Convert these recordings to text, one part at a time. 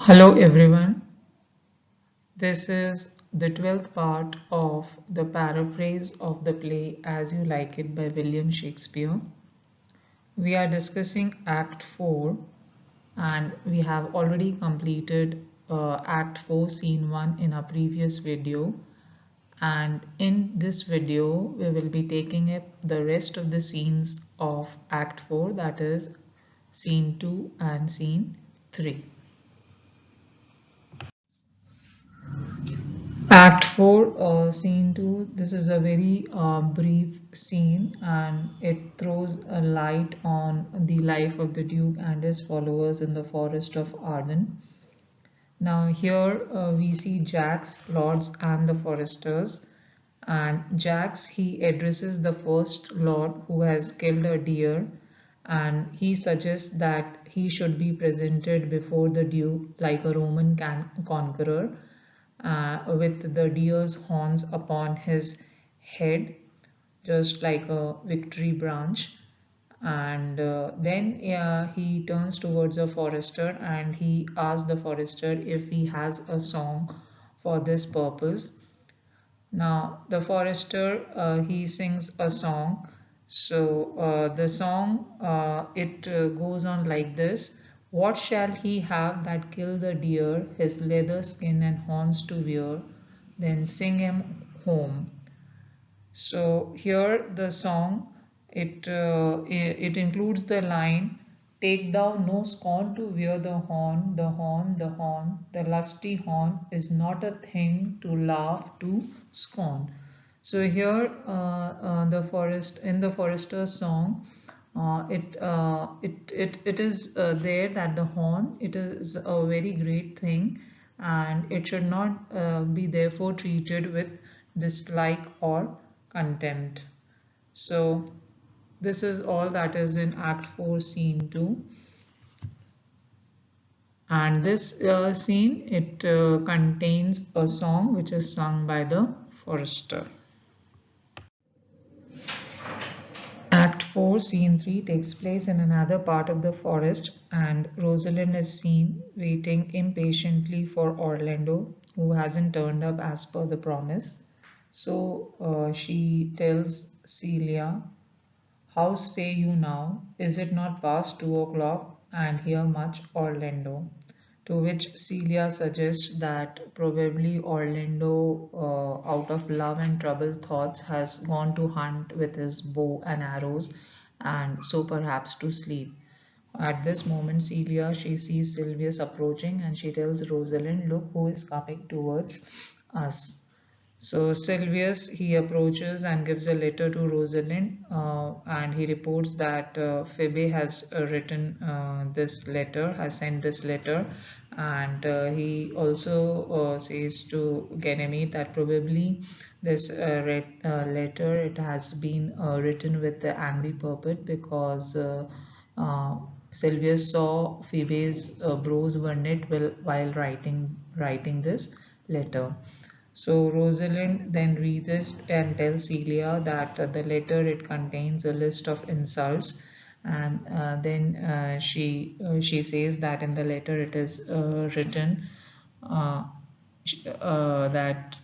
Hello everyone, this is the 12th part of the paraphrase of the play As You Like It by William Shakespeare. We are discussing Act 4 and we have already completed Act 4 Scene 1 in our previous video, and in this video we will be taking up the rest of the scenes of Act 4, that is Scene 2 and Scene 3. Act 4, Scene 2. This is a very brief scene and it throws a light on the life of the Duke and his followers in the forest of Arden. Now, here we see Jax, Lords, and the foresters. And Jax, he addresses the first Lord who has killed a deer, and he suggests that he should be presented before the Duke like a Roman conqueror, with the deer's horns upon his head, just like a victory branch. And then he turns towards a forester and he asks the forester if he has a song for this purpose. Now, the forester he sings a song. So the song it goes on like this. What shall he have that killed the deer, his leather skin and horns to wear? Then sing him home. So here the song it includes the line, take thou no scorn to wear the horn, the horn, the horn, the lusty horn is not a thing to laugh to scorn. So here the forester's song, it is there that the horn, it is a very great thing and it should not be therefore treated with dislike or contempt. So this is all that is in Act 4 Scene 2, and this scene it contains a song which is sung by the forester. Act 4 Scene 3 takes place in another part of the forest, and Rosalind is seen waiting impatiently for Orlando, who hasn't turned up as per the promise. So she tells Celia, how say you now? Is it not past 2 o'clock and here much Orlando? To which Celia suggests that probably Orlando, out of love and troubled thoughts, has gone to hunt with his bow and arrows and so perhaps to sleep. At this moment, Celia, she sees Sylvius approaching and she tells Rosalind, look who is coming towards us. So Sylvius, he approaches and gives a letter to Rosalind, and he reports that Phoebe has written this letter, has sent this letter, and he also says to Ganymede that probably this letter, it has been written with the angry purport, because Sylvius saw Phoebe's brows were knit while writing this letter. So Rosalind then reads it and tells Celia that the letter, it contains a list of insults, and then she says that in the letter it is written uh, that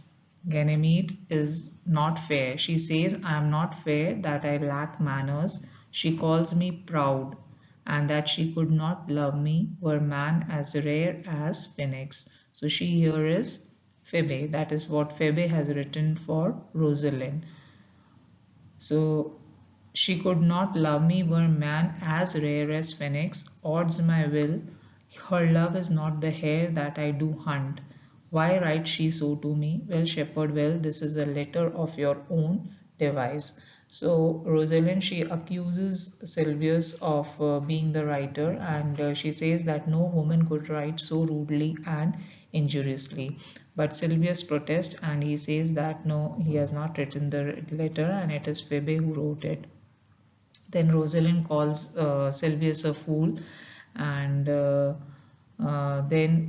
Ganymede is not fair. She says, I am not fair, that I lack manners. She calls me proud, and that she could not love me were man as rare as phoenix. So she here is Phoebe. That is what Phoebe has written for Rosalind. So she could not love me were man as rare as phoenix. Odds my will, her love is not the hare that I do hunt. Why writes she so to me? Well, shepherd, well, this is a letter of your own device. So Rosalind, she accuses Sylvius of being the writer, and she says that no woman could write so rudely and injuriously. But Sylvius protests and he says that no, he has not written the letter and it is Phoebe who wrote it. Then Rosalind calls Sylvius a fool, and then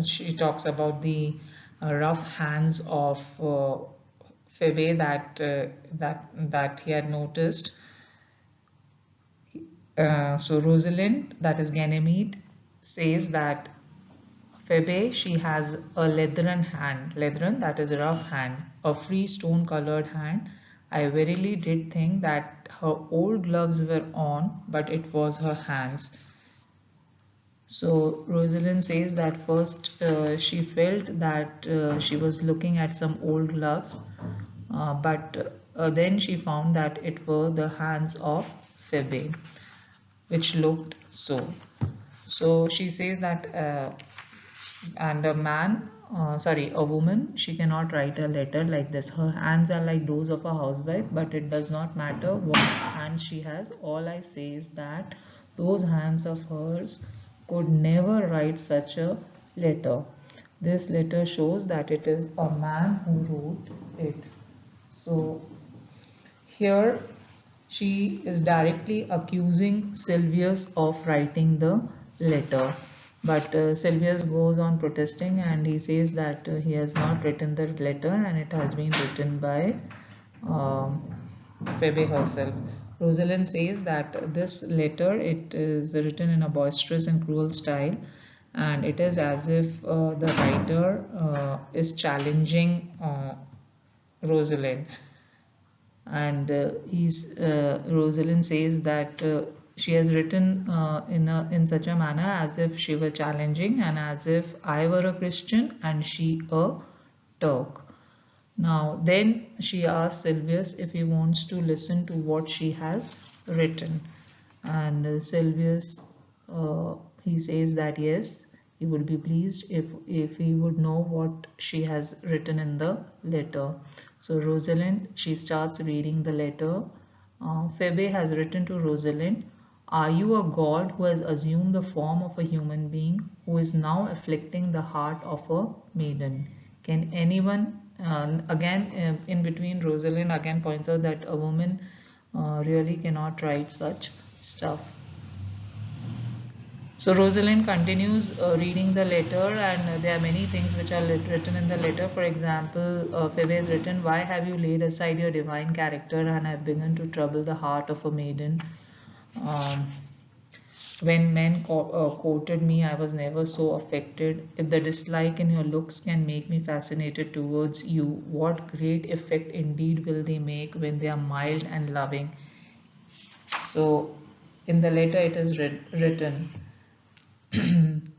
she talks about the rough hands of Phoebe that he had noticed. So Rosalind, that is Ganymede, says that Phoebe, she has a leathern hand, leathern that is a rough hand, a free stone colored hand. I verily did think that her old gloves were on, but it was her hands. So Rosalind says that first she felt that she was looking at some old gloves, but then she found that it were the hands of Phoebe, which looked so. So she says that, and a woman, she cannot write a letter like this. Her hands are like those of a housewife, but it does not matter what hands she has. All I say is that those hands of hers could never write such a letter. This letter shows that it is a man who wrote it. So here she is directly accusing Silvius of writing the letter. But Silvius goes on protesting and he says that he has not written the letter and it has been written by um, Phoebe herself. Rosalind says that this letter, it is written in a boisterous and cruel style, and it is as if the writer is challenging Rosalind. And Rosalind says that she has written in such a manner as if she were challenging and as if I were a Christian and she a Turk. Now then she asks Silvius if he wants to listen to what she has written, and Silvius, he says that yes, he would be pleased if he would know what she has written in the letter. So Rosalind, she starts reading the letter. Phoebe has written to Rosalind, are you a god who has assumed the form of a human being, who is now afflicting the heart of a maiden? Can anyone, again, in between, Rosalind again points out that a woman really cannot write such stuff. So Rosalind continues reading the letter, and there are many things which are written in the letter. For example, Phoebe has written, why have you laid aside your divine character and have begun to trouble the heart of a maiden? Um, when men quoted me, I was never so affected. If the dislike in your looks can make me fascinated towards you, what great effect indeed will they make when they are mild and loving? So in the letter it is written,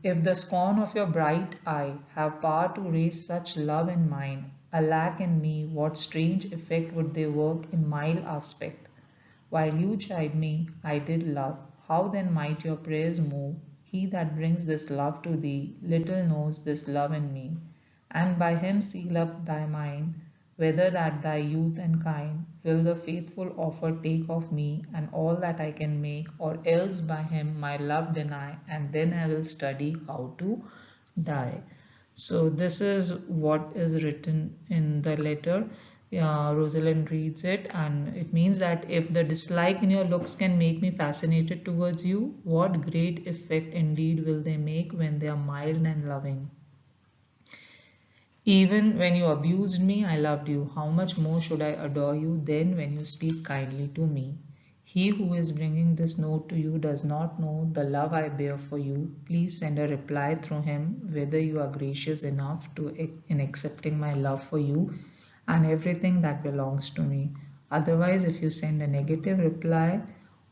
if the scorn of your bright eye have power to raise such love in mine, alack in me, what strange effect would they work in mild aspect? While you chide me, I did love. How then might your prayers move? He that brings this love to thee little knows this love in me. And by him seal up thy mind, whether that thy youth and kind will the faithful offer take of me and all that I can make, or else by him my love deny, and then I will study how to die. So this is what is written in the letter. Rosalind reads it, and it means that if the dislike in your looks can make me fascinated towards you, what great effect indeed will they make when they are mild and loving. Even when you abused me, I loved you. How much more should I adore you then when you speak kindly to me? He who is bringing this note to you does not know the love I bear for you. Please send a reply through him whether you are gracious enough to in accepting my love for you and everything that belongs to me. Otherwise, if you send a negative reply,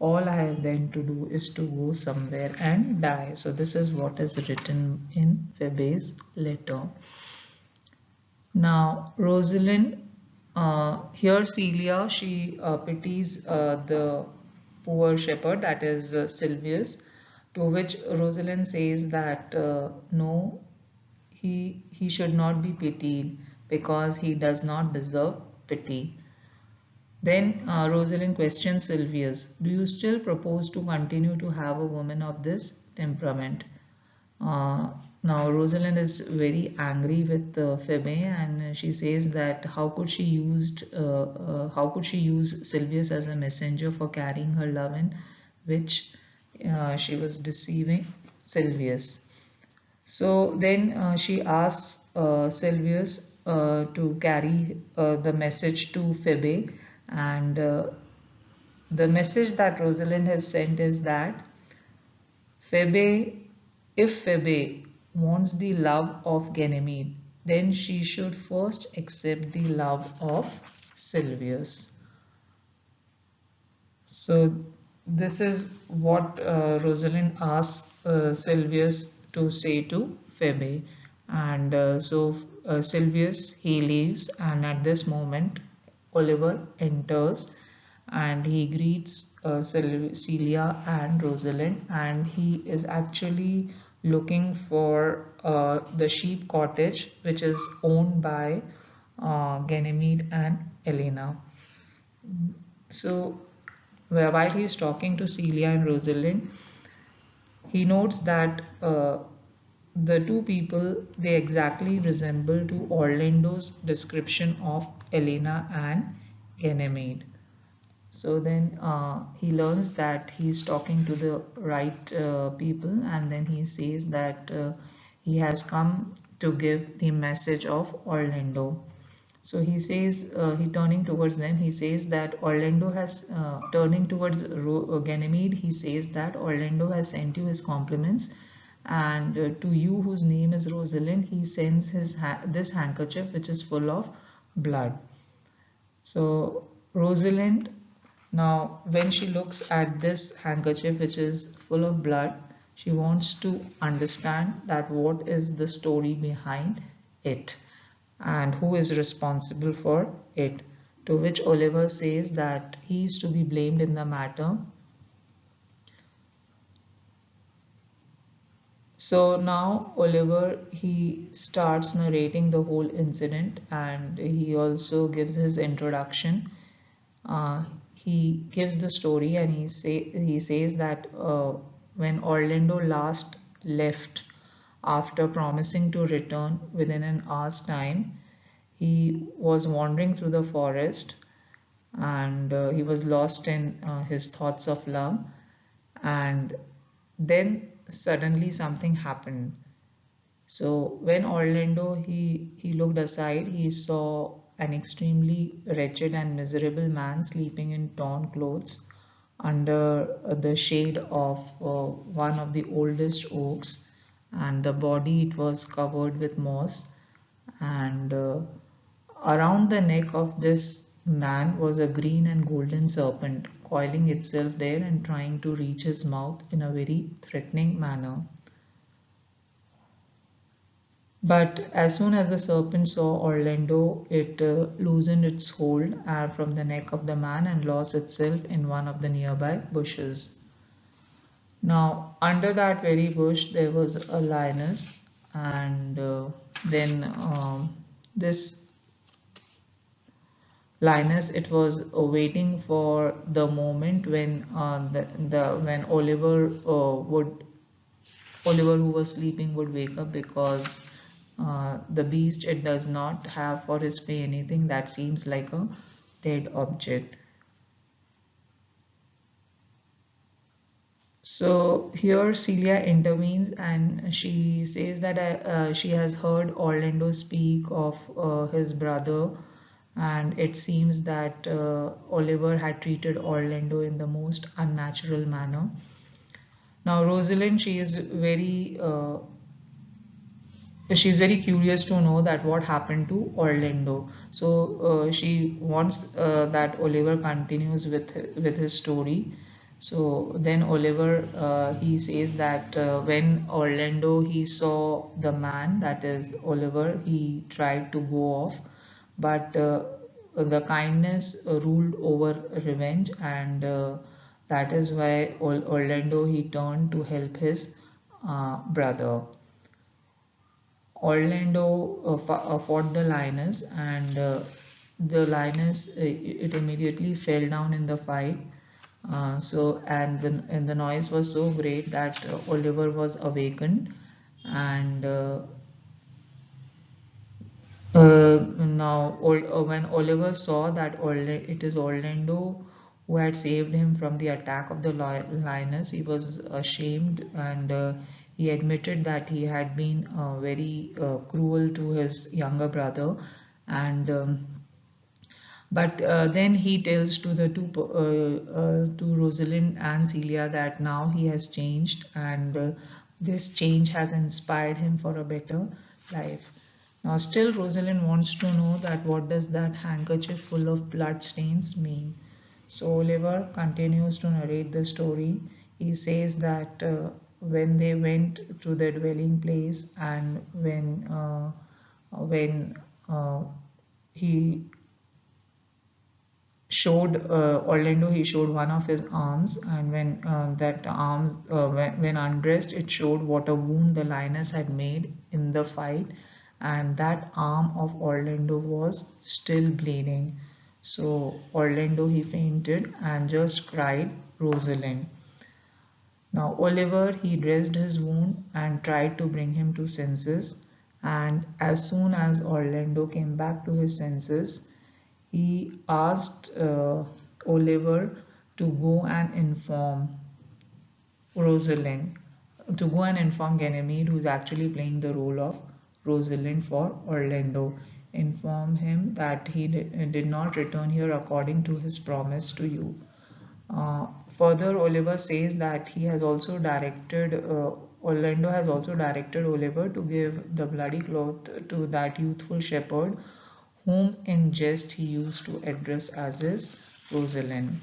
all I have then to do is to go somewhere and die. So this is what is written in Phoebe's letter. Now, Rosalind, here Celia, she pities the poor shepherd, that is Silvius, to which Rosalind says that no, he should not be pitied because he does not deserve pity. Then Rosalind questions Silvius, do you still propose to continue to have a woman of this temperament? Uh, Now Rosalind is very angry with Phoebe, and she says that how could she use Silvius as a messenger for carrying her love in which she was deceiving Silvius. So then she asks Silvius to carry the message to Phoebe, and the message that Rosalind has sent is that Phoebe, If Phoebe wants the love of Ganymede, then she should first accept the love of Sylvius. So this is what Rosalind asks Sylvius to say to Phoebe. And Sylvius, he leaves, and at this moment Oliver enters and he greets Celia and Rosalind, and he is actually looking for the sheep cottage which is owned by Ganymede and Elena. So while he is talking to Celia and Rosalind, he notes that the two people, they exactly resemble to Orlando's description of Elena and Ganymede. So then he learns that he's talking to the right people, and then he says that he has come to give the message of Orlando. So he says, he turning towards them, he says that Orlando has, turning towards Ganymede, he says that Orlando has sent you his compliments, and to you whose name is Rosalind, he sends this handkerchief which is full of blood. So Rosalind, now when she looks at this handkerchief which is full of blood, she wants to understand that what is the story behind it and who is responsible for it. To which Oliver says that he is to be blamed in the matter. So now Oliver, he starts narrating the whole incident, and he also gives his introduction. He gives the story, and he says that when Orlando last left after promising to return within an hour's time, he was wandering through the forest, and he was lost in his thoughts of love, and then suddenly something happened. So when Orlando, he looked aside, he saw an extremely wretched and miserable man sleeping in torn clothes under the shade of one of the oldest oaks, and the body, it was covered with moss, and around the neck of this man was a green and golden serpent coiling itself there and trying to reach his mouth in a very threatening manner. But as soon as the serpent saw Orlando, it loosened its hold from the neck of the man and lost itself in one of the nearby bushes. Now, under that very bush, there was a lioness, and then this lioness, it was waiting for the moment when when Oliver who was sleeping would wake up, because the beast, it does not have for his prey anything that seems like a dead object. So here Celia intervenes, and she says that she has heard Orlando speak of his brother, and it seems that Oliver had treated Orlando in the most unnatural manner. Now Rosalind, she's very curious to know that what happened to Orlando. So she wants that Oliver continues with his story. So then Oliver, he says that when Orlando, he saw the man, that is Oliver, he tried to go off, but the kindness ruled over revenge, and that is why Orlando, he turned to help his brother. Orlando fought the lioness, and the lioness, it immediately fell down in the fight. And the noise was so great that Oliver was awakened, and when Oliver saw that it is Orlando who had saved him from the attack of the lioness, he was ashamed, and he admitted that he had been very cruel to his younger brother. And but then he tells to the to Rosalind and Celia that now he has changed, and This change has inspired him for a better life. Now, still, Rosalind wants to know that what does that handkerchief full of blood stains mean? So Oliver continues to narrate the story. He says that when they went to the dwelling place and when he showed Orlando, he showed one of his arms, and when that arm, when undressed, it showed what a wound the lioness had made in the fight, and that arm of Orlando was still bleeding. So Orlando he fainted and just cried, Rosalind. Now Oliver he dressed his wound and tried to bring him to senses, and as soon as Orlando came back to his senses, he asked Oliver to go and inform Rosalind, to go and inform Ganymede, who's actually playing the role of Rosalind for Orlando. Inform him that he did not return here according to his promise to you. Further, Oliver says that he has also directed, Orlando has also directed Oliver to give the bloody cloth to that youthful shepherd, whom in jest he used to address as his Rosalind.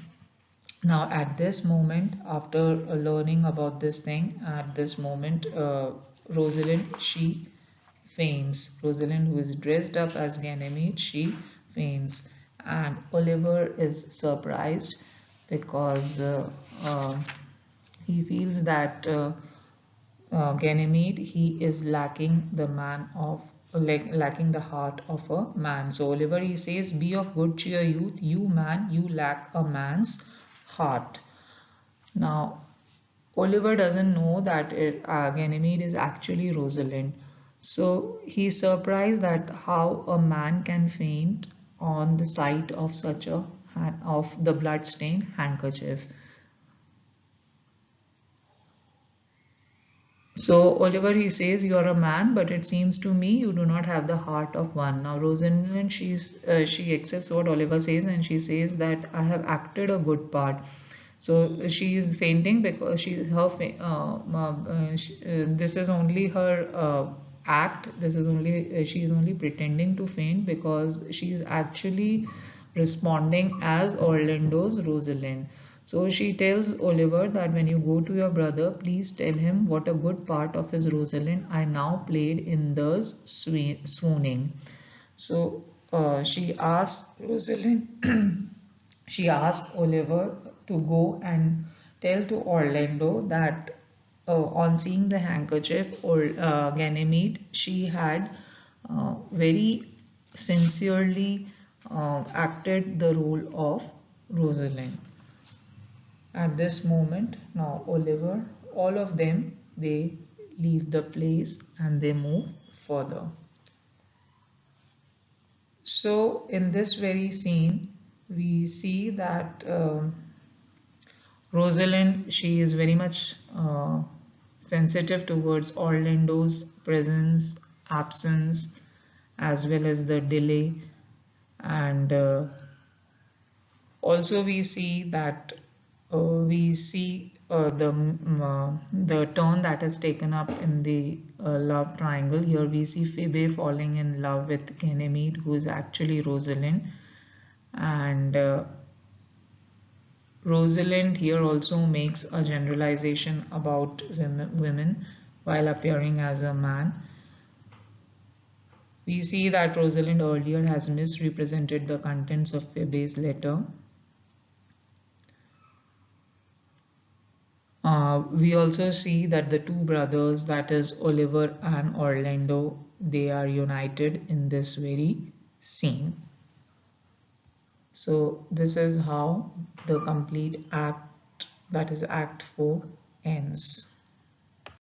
Now, at this moment, after learning about this thing, at this moment, Rosalind she faints. Rosalind, who is dressed up as Ganymede, she faints, and Oliver is surprised because uh, he feels that Ganymede he is lacking the man of lacking the heart of a man. So Oliver he says, "Be of good cheer, youth. You man, you lack a man's heart." Now Oliver doesn't know that Ganymede is actually Rosalind. So he's surprised that how a man can faint on the sight of such a of the blood-stained handkerchief. So Oliver he says, "You are a man, but it seems to me you do not have the heart of one." Now Rosalind she accepts what Oliver says and she says that I have acted a good part. So she is fainting because this is only her act. This is only she is only pretending to faint because she is actually responding as Orlando's Rosalind. So she tells Oliver that when you go to your brother, please tell him what a good part of his Rosalind I now played in thus swooning. So she asked Rosalind, she asked Oliver to go and tell to Orlando that on seeing the handkerchief or Ganymede, she had very sincerely acted the role of Rosalind. At this moment, now Oliver, all of them, they leave the place and they move further. So in this very scene, we see that Rosalind, she is very much sensitive towards Orlando's presence, absence, as well as the delay. And also we see that the turn that is taken up in the love triangle. Here we see Phoebe falling in love with Ganymede, who is actually Rosalind, and Rosalind here also makes a generalization about women while appearing as a man. We see that Rosalind earlier has misrepresented the contents of Phoebe's letter. We also see that the two brothers, that is Oliver and Orlando, they are united in this very scene. So this is how the complete act, that is Act 4, ends.